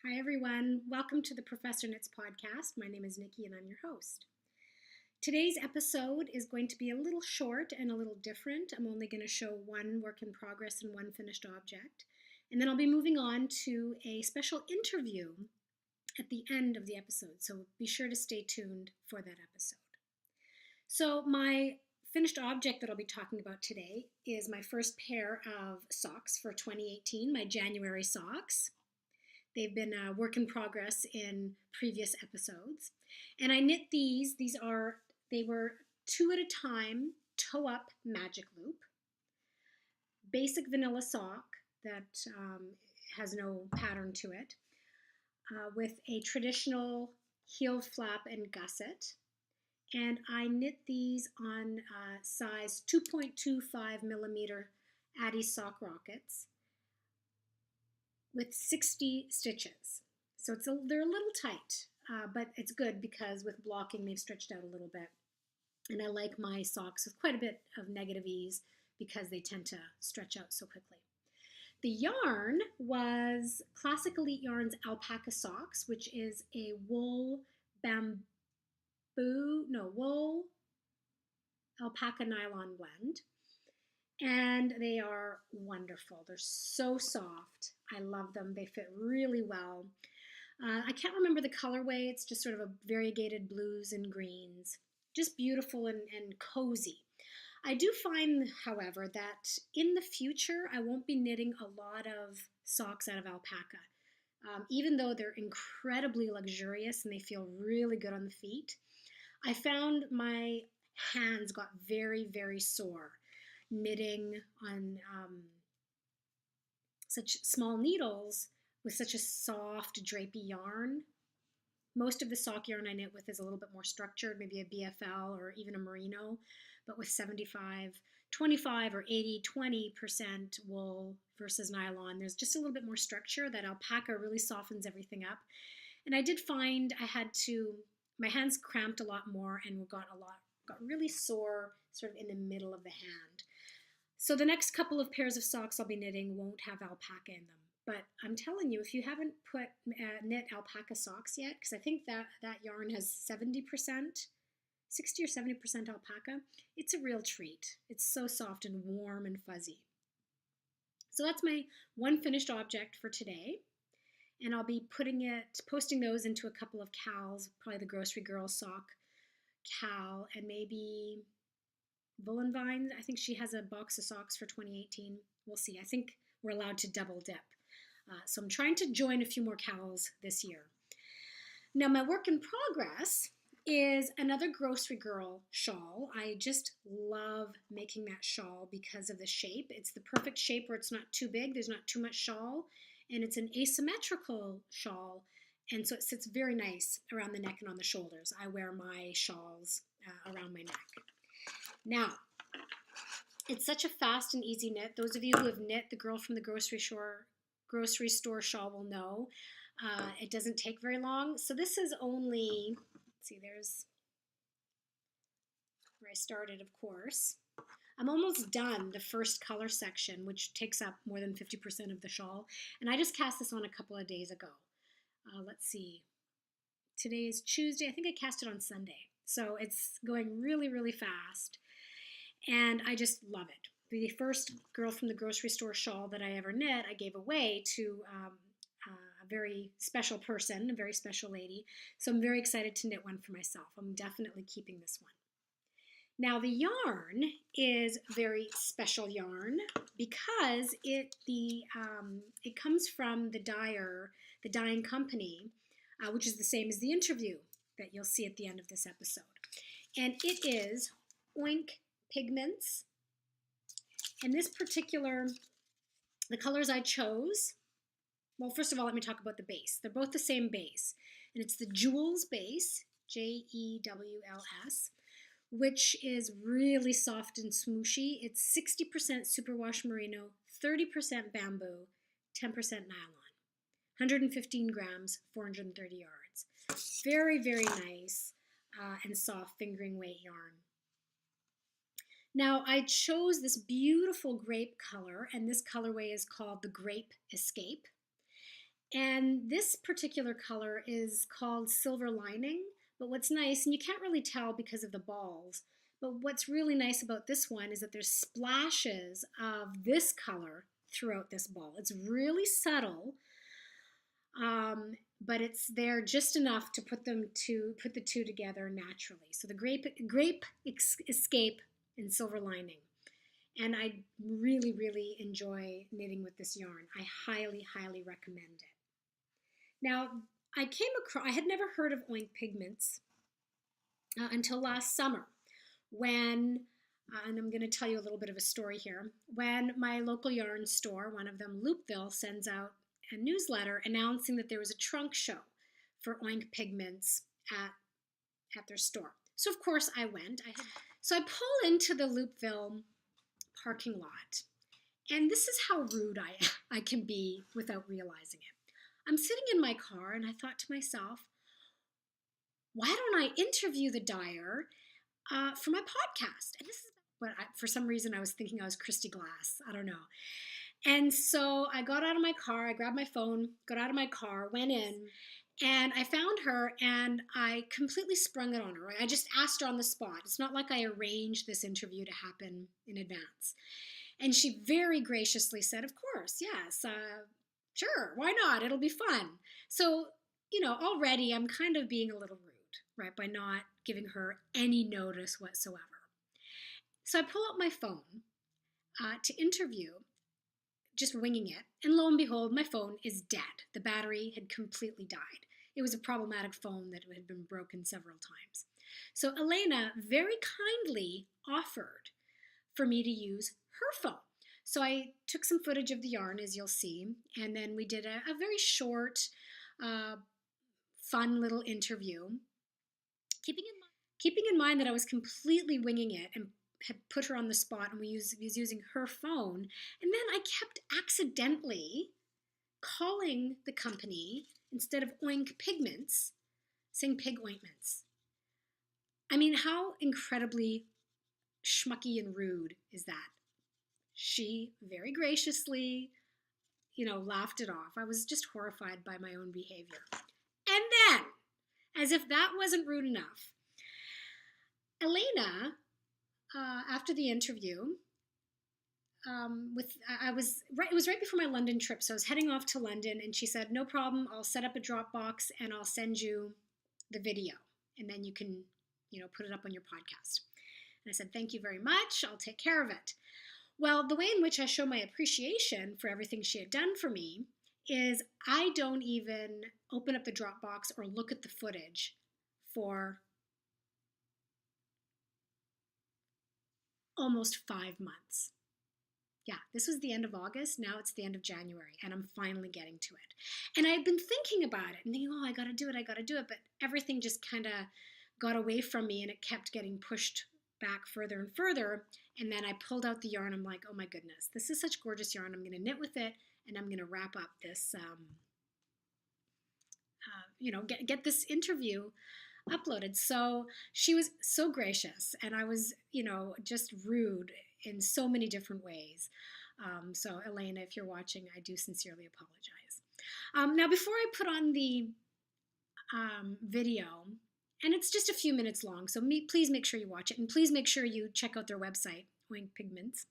Hi, everyone. Welcome to the Professor Knits podcast. My name is Nikki and I'm your host. Today's episode is going to be a little short and a little different. I'm only going to show one work in progress and one finished object. And then I'll be moving on to a special interview at the end of the episode. So be sure to stay tuned for that episode. So my finished object that I'll be talking about today is my first pair of socks for 2018, my January socks. They've been a work in progress in previous episodes. And I knit these. They were 2 at a time, toe up magic loop, basic vanilla sock that has no pattern to it, with a traditional heel flap and gusset. And I knit these on size 2.25 millimeter Addy sock rockets with 60 stitches. So they're a little tight, but it's good because with blocking they've stretched out a little bit. And I like my socks with quite a bit of negative ease because they tend to stretch out so quickly. The yarn was Classic Elite Yarns Alpaca Socks, which is a wool alpaca nylon blend. And they are wonderful. They're so soft. I love them. They fit really well. I can't remember the colorway. It's just sort of a variegated blues and greens. Just beautiful and cozy. I do find, however, that in the future, I won't be knitting a lot of socks out of alpaca. Even though they're incredibly luxurious and they feel really good on the feet, I found my hands got very, very sore knitting on such small needles with such a soft drapey yarn. Most of the sock yarn I knit with is a little bit more structured, maybe a BFL or even a merino, but with 75, 25 or 80, 20% wool versus nylon. There's just a little bit more structure. That alpaca really softens everything up. And I did find my hands cramped a lot more and got really sore sort of in the middle of the hand. So the next couple of pairs of socks I'll be knitting won't have alpaca in them. But I'm telling you, if you haven't knit alpaca socks yet, because I think that yarn has 70%, 60 or 70% alpaca, it's a real treat. It's so soft and warm and fuzzy. So that's my one finished object for today. And I'll be posting those into a couple of cals, probably the Grocery Girl sock cal, and maybe Woolen Vine. I think she has a box of socks for 2018. We'll see. I think we're allowed to double dip. So I'm trying to join a few more cals this year. Now my work in progress is another Grocery Girl shawl. I just love making that shawl because of the shape. It's the perfect shape where it's not too big, there's not too much shawl, and it's an asymmetrical shawl, and so it sits very nice around the neck and on the shoulders. I wear my shawls around my neck. Now, it's such a fast and easy knit. Those of you who have knit the Girl from the Grocery Store shawl will know. It doesn't take very long. So this is only, let's see, there's where I started, of course. I'm almost done the first color section, which takes up more than 50% of the shawl. And I just cast this on a couple of days ago. Let's see. Today is Tuesday. I think I cast it on Sunday. So it's going really, really fast. And I just love it. The first Girl from the Grocery Store shawl that I ever knit, I gave away to a very special person, a very special lady. So I'm very excited to knit one for myself. I'm definitely keeping this one. Now the yarn is very special yarn because it comes from the dyeing company, which is the same as the interview that you'll see at the end of this episode. And it is Oink Pigments. And this particular, the colors I chose, well, first of all, let me talk about the base. They're both the same base. And it's the Jewels base, Jewls, which is really soft and smooshy. It's 60% superwash merino, 30% bamboo, 10% nylon. 115 grams, 430 yards. Very, very nice and soft fingering weight yarn. Now I chose this beautiful grape color, and this colorway is called the Grape Escape. And this particular color is called Silver Lining. But what's nice, and you can't really tell because of the balls, but what's really nice about this one is that there's splashes of this color throughout this ball. It's really subtle, but it's there just enough to put the two together naturally. So the grape escape and Silver Lining. And I really, really enjoy knitting with this yarn. I highly, highly recommend it. Now, I had never heard of Oink Pigments until last summer when, and I'm going to tell you a little bit of a story here, when my local yarn store, one of them, Loopville, sends out a newsletter announcing that there was a trunk show for Oink Pigments at their store. So of course I went. So I pull into the Loopville parking lot, and this is how rude I can be without realizing it. I'm sitting in my car and I thought to myself, why don't I interview the dyer for my podcast? And this is what for some reason I was thinking I was Christy Glass. I don't know. And so I got out of my car, I grabbed my phone, got out of my car, went in, and I found her and I completely sprung it on her. I just asked her on the spot. It's not like I arranged this interview to happen in advance. And she very graciously said, of course, yes, sure, why not? It'll be fun. So, already I'm kind of being a little rude, right, by not giving her any notice whatsoever. So I pull out my phone to interview, just winging it, and lo and behold, my phone is dead. The battery had completely died. It was a problematic phone that had been broken several times. So Elena very kindly offered for me to use her phone. So I took some footage of the yarn, as you'll see, and then we did a very short, fun little interview, keeping in mind that I was completely winging it and had put her on the spot and was using her phone. And then I kept accidentally calling the company, instead of Oink Pigments, saying Pig Ointments. I mean, how incredibly schmucky and rude is that? She very graciously, laughed it off. I was just horrified by my own behavior. And then, as if that wasn't rude enough, Elena, after the interview, it was right before my London trip, so I was heading off to London, and she said, no problem, I'll set up a Dropbox and I'll send you the video, and then you can, put it up on your podcast. And I said, thank you very much, I'll take care of it. Well, the way in which I show my appreciation for everything she had done for me is I don't even open up the Dropbox or look at the footage for almost 5 months. Yeah, this was the end of August. Now it's the end of January, and I'm finally getting to it. And I had been thinking about it and thinking, I got to do it. But everything just kind of got away from me, and it kept getting pushed back further and further. And then I pulled out the yarn. I'm like, oh my goodness, this is such gorgeous yarn. I'm going to knit with it, and I'm going to wrap up this, get this interview uploaded. So she was so gracious, and I was, just rude in so many different ways. So Elena, if you're watching, I do sincerely apologize. Now, before I put on the video, and it's just a few minutes long, so please make sure you watch it, and please make sure you check out their website, Oink Pigments.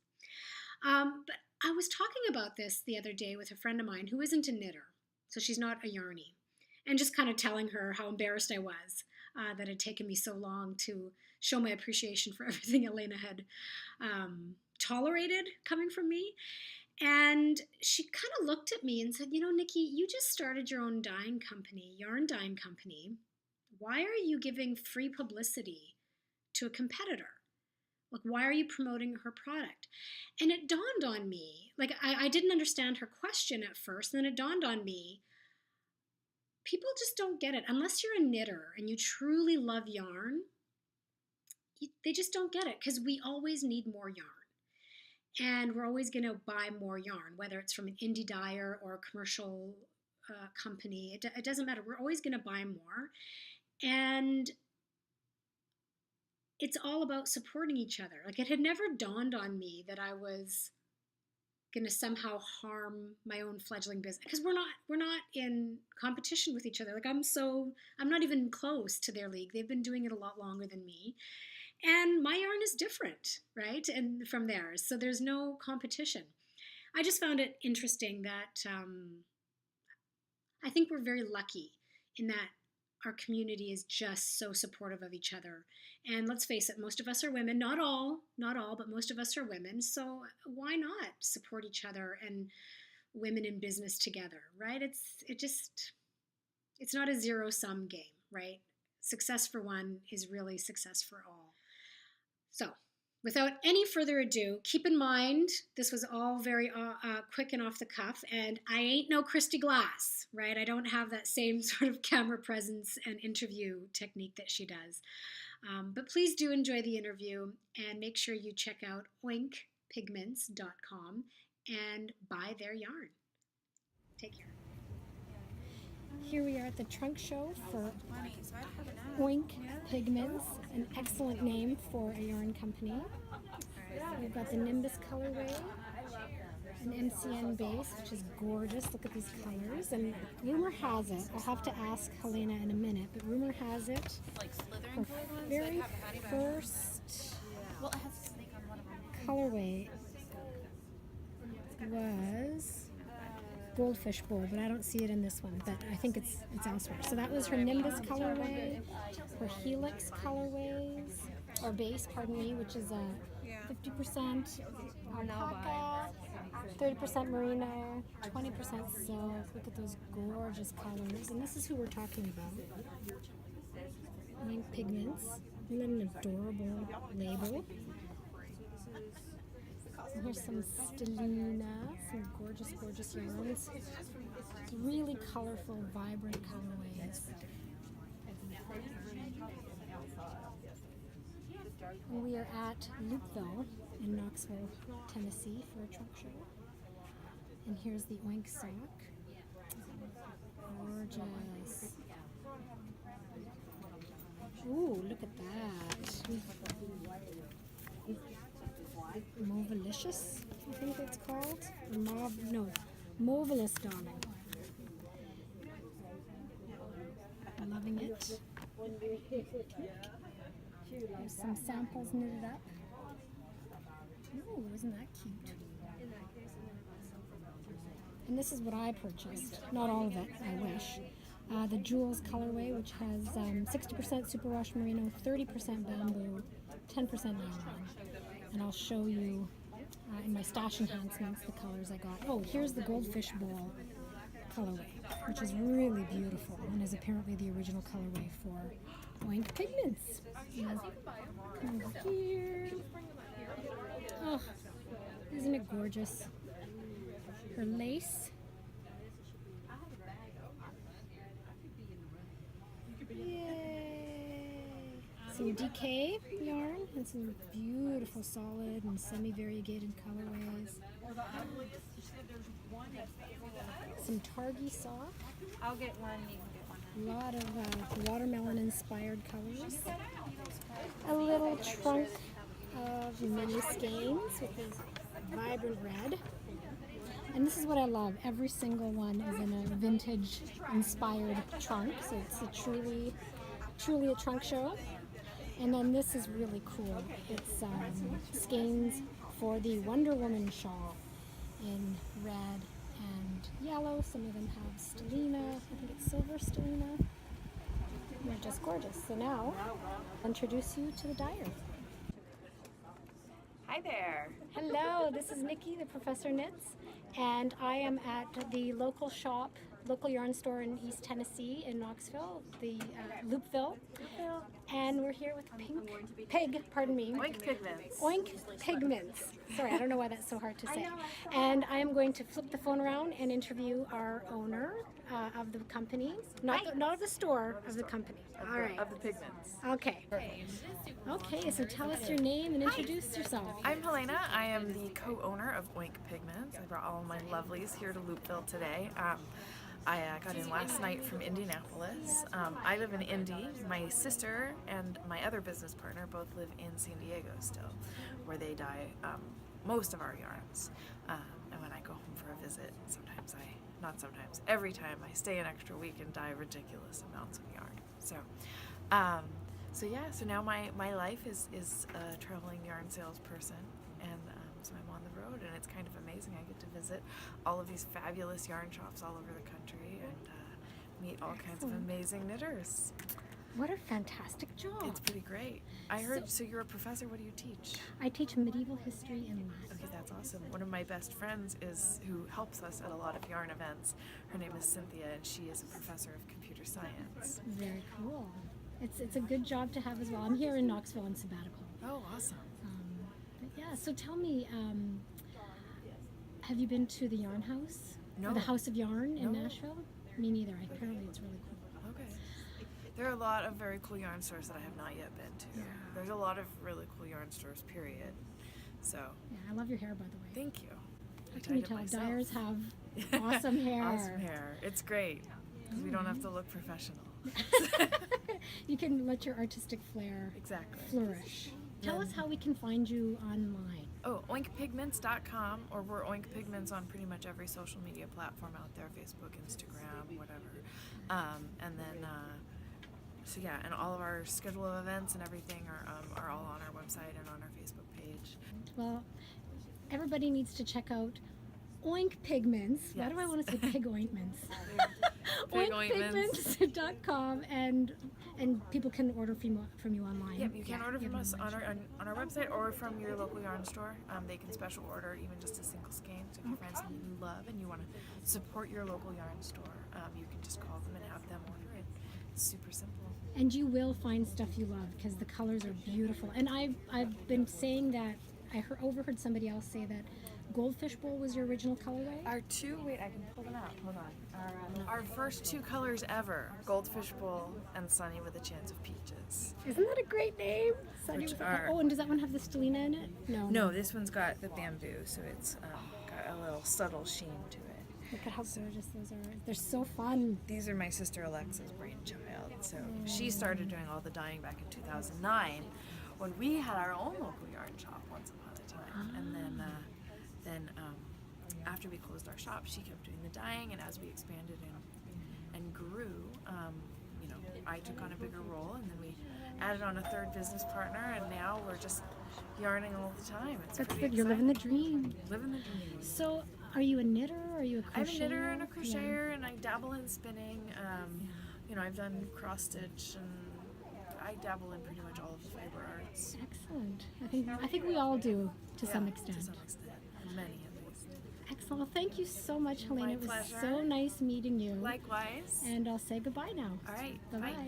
But I was talking about this the other day with a friend of mine who isn't a knitter, so she's not a yarnie, and just kind of telling her how embarrassed I was that it had taken me so long to show my appreciation for everything Elena had tolerated coming from me. And she kind of looked at me and said, Nikki, you just started your own dyeing company, yarn dyeing company. Why are you giving free publicity to a competitor? Like, why are you promoting her product? And it dawned on me, I didn't understand her question at first, and then it dawned on me, people just don't get it. Unless you're a knitter and you truly love yarn, they just don't get it, because we always need more yarn. And we're always going to buy more yarn, whether it's from an indie dyer or a commercial company. It doesn't matter. We're always going to buy more. And it's all about supporting each other. It had never dawned on me that I was going to somehow harm my own fledgling business, because we're not in competition with each other. Like I'm not even close to their league. They've been doing it a lot longer than me, and my yarn is different, right, and from theirs, so there's no competition. I just found it interesting that I think we're very lucky in that our community is just so supportive of each other. And let's face it, most of us are women, not all, but most of us are women. So why not support each other and women in business together, right? It's not a zero-sum game, right? Success for one is really success for all. So, without any further ado, keep in mind this was all very quick and off the cuff, and I ain't no Christy Glass, right? I don't have that same sort of camera presence and interview technique that she does. But please do enjoy the interview, and make sure you check out oinkpigments.com and buy their yarn. Take care. Here we are at the trunk show for Oink Pigments, an excellent name for a yarn company. We've got the Nimbus colorway, an MCN base, which is gorgeous. Look at these colors. And rumor has it, I'll have to ask Helena in a minute, but rumor has it, her very first colorway was Goldfish Bowl, but I don't see it in this one, but I think it's elsewhere. So that was her Nimbus colorway, her Helix colorways, or base, pardon me, which is a 50% alpaca, 30% merino, 20% silk. Look at those gorgeous colors. And this is who we're talking about. Oink Pigments. Isn't that an adorable label? And here's some Stellina, some gorgeous, gorgeous yarns. Really colorful, vibrant colorways. And we are at Loopville in Knoxville, Tennessee for a trunk show. And here's the Oink sock. Gorgeous. Ooh, look at that. Mauvelicious, I think it's called. Mauvelous, darling. Loving it. There's some samples knitted up. Ooh, isn't that cute? And this is what I purchased. Not all of it, I wish. The Jewels colorway, which has 60% superwash merino, 30% bamboo, 10% nylon. And I'll show you in my stash enhancements the colors I got. Oh, here's the Goldfish Bowl colorway, which is really beautiful and is apparently the original colorway for Oink Pigments. Come over here. Oh, isn't it gorgeous? Her lace. Yay! Some DK yarn and some beautiful solid and semi-variegated colorways. Some Targi sock. I'll get one, you can get one. A lot of watermelon-inspired colors. A little trunk of mini skeins with this vibrant red. And this is what I love. Every single one is in a vintage-inspired trunk, so it's a truly a trunk show. And then this is really cool. It's skeins for the Wonder Woman shawl in red and yellow. Some of them have Stellina. I think it's silver Stellina. They're just gorgeous. So now, I'll introduce you to the dyer. Hi there. Hello, this is Nikki, the Professor Knits, and I am at the local yarn store in East Tennessee in Knoxville, the Loopville, and we're here with Oink Pigments. Oink Pigments. Sorry, I don't know why that's so hard to say. And I am going to flip the phone around and interview our owner of the company, not of the store, of the company. All right. Of the pigments. Okay. Okay, so tell us your name and introduce yourself. I'm Helena. I am the co-owner of Oink Pigments. I brought all of my lovelies here to Loopville today. I got in last night from Indianapolis. I live in Indy. My sister and my other business partner both live in San Diego still, where they dye most of our yarns. and when I go home for a visit, every time I stay an extra week and dye ridiculous amounts of yarn. So now my life is a traveling yarn salesperson, and so I'm on the road, and it's kind of amazing. I get to visit all of these fabulous yarn shops all over the country and meet all kinds of amazing knitters. What a fantastic job. It's pretty great. I heard, so you're a professor, what do you teach? I teach medieval history and Latin. Okay, that's awesome. One of my best friends who helps us at a lot of yarn events. Her name is Cynthia, and she is a professor of computer science. Very cool. It's a good job to have as well. I'm here in Knoxville on sabbatical. Oh, awesome. But yeah, so tell me, have you been to the Yarn House? No. Or the House of Yarn in No. Nashville? Me neither. Apparently it's really cool. Okay. There are a lot of very cool yarn stores that I have not yet been to. Yeah. There's a lot of really cool yarn stores, period. So, Yeah, I love your hair, by the way. thank you. How can you dyed it tell? myself. Dyers have awesome hair. Awesome hair. It's great because we don't have to look professional. You can let your artistic flair Exactly. flourish. Tell us how we can find you online. Oh, oinkpigments.com, or we're Oink Pigments on pretty much every social media platform out there, Facebook, Instagram, whatever. And then, and all of our schedule of events and everything are all on our website and on our Facebook page. Well, everybody needs to check out Oink Pigments. Why do I Yes. want to say pig ointments? Pig ointments. Oinkpigments.com, and people can order from you online. Yep, you can order you from have us them on our website or from your local yarn store. They can special order even just a single skein. So if you find something you love and you want to support your local yarn store, you can just call them and have them order it. It's super simple. And you will find stuff you love because the colors are beautiful. And I've been saying that, overheard somebody else say that Goldfish Bowl was your original colorway. I can pull them out. Hold on. Our first two colors ever, Goldfish Bowl and Sunny with a Chance of Peaches. Isn't that a great name? Sunny Which with a- are- Oh, and does that one have the stellina in it? No, this one's got the bamboo, so it's got a little subtle sheen to it. Look at how gorgeous those are. They're so fun. These are my sister Alexa's brainchild. So she started doing all the dyeing back in 2009 when we had our own local yarn shop once upon a time. And then after we closed our shop, she kept doing the dyeing, and as we expanded and grew, I took on a bigger role, and then we added on a third business partner, and now we're just yarning all the time. It's That's pretty good. You're living the exciting. dream. Living the dream. So, are you a knitter? Are you a crocheter? I'm a knitter and a Yeah. crocheter, and I dabble in spinning. I've done cross stitch, and I dabble in pretty much all of the fiber arts. Excellent. I think we all do to some Yeah, extent. To some extent, many at least. Excellent. Well, thank you so much, Helena. My It was pleasure. so nice meeting you. Likewise. And I'll say goodbye now. All right. Bye-bye. Bye.